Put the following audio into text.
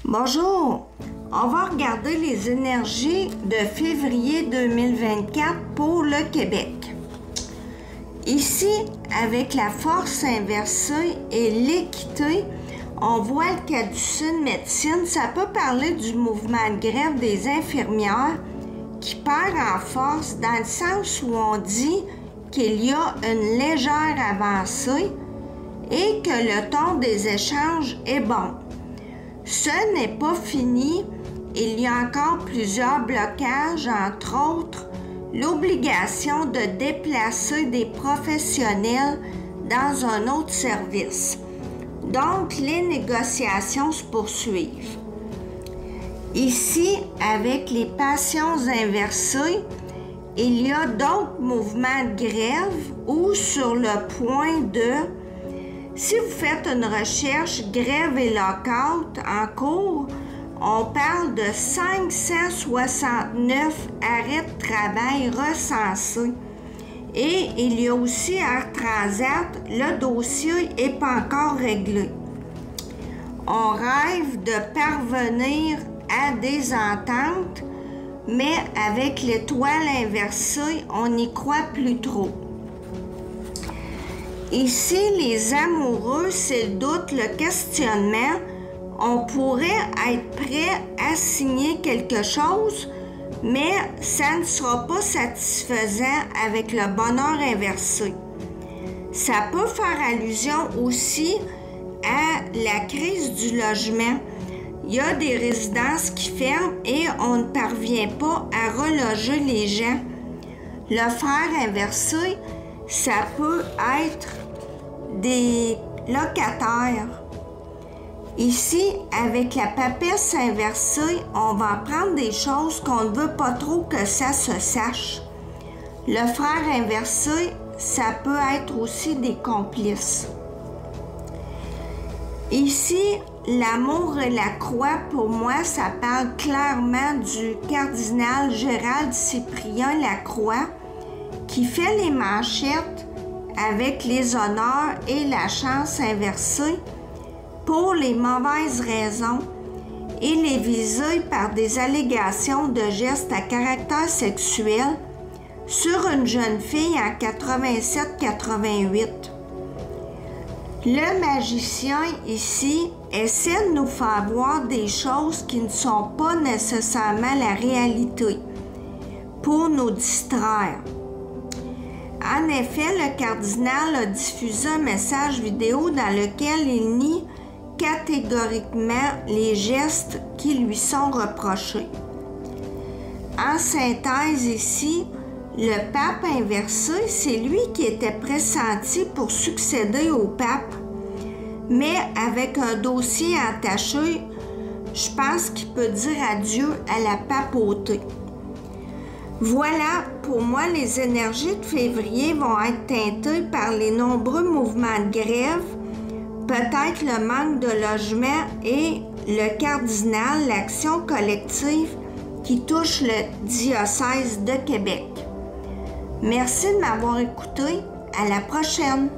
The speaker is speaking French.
Bonjour, on va regarder les énergies de février 2024 pour le Québec. Ici, avec la force inversée et l'équité, on voit le caducée de médecine. Ça peut parler du mouvement de grève des infirmières qui perd en force dans le sens où on dit qu'il y a une légère avancée et que le ton des échanges est bon. Ce n'est pas fini, il y a encore plusieurs blocages, entre autres l'obligation de déplacer des professionnels dans un autre service. Donc, les négociations se poursuivent. Ici, avec les passions inversées, il y a d'autres mouvements de grève ou sur le point de... Si vous faites une recherche grève et lockout en cours, on parle de 569 arrêts de travail recensés. Et il y a aussi Air Transat, le dossier n'est pas encore réglé. On rêve de parvenir à des ententes, mais avec l'étoile inversée, on n'y croit plus trop. Ici, les amoureux, c'est le doute, le questionnement. On pourrait être prêt à signer quelque chose, mais ça ne sera pas satisfaisant avec le bonheur inversé. Ça peut faire allusion aussi à la crise du logement. Il y a des résidences qui ferment et on ne parvient pas à reloger les gens. Le frère inversé, ça peut être des locataires. Ici, avec la papesse inversée, on va apprendre des choses qu'on ne veut pas trop que ça se sache. Le frère inversé, ça peut être aussi des complices. Ici, l'amour et la croix, pour moi, ça parle clairement du cardinal Gérald Cyprien Lacroix qui fait les manchettes avec les honneurs et la chance inversée pour les mauvaises raisons et les visés par des allégations de gestes à caractère sexuel sur une jeune fille en 87-88. Le magicien ici essaie de nous faire voir des choses qui ne sont pas nécessairement la réalité pour nous distraire. En effet, le cardinal a diffusé un message vidéo dans lequel il nie catégoriquement les gestes qui lui sont reprochés. En synthèse ici, le pape inversé, c'est lui qui était pressenti pour succéder au pape, mais avec un dossier entaché, je pense qu'il peut dire adieu à la papauté. Voilà, pour moi, les énergies de février vont être teintées par les nombreux mouvements de grève, peut-être le manque de logement et le cardinal, l'action collective qui touche le diocèse de Québec. Merci de m'avoir écouté. À la prochaine!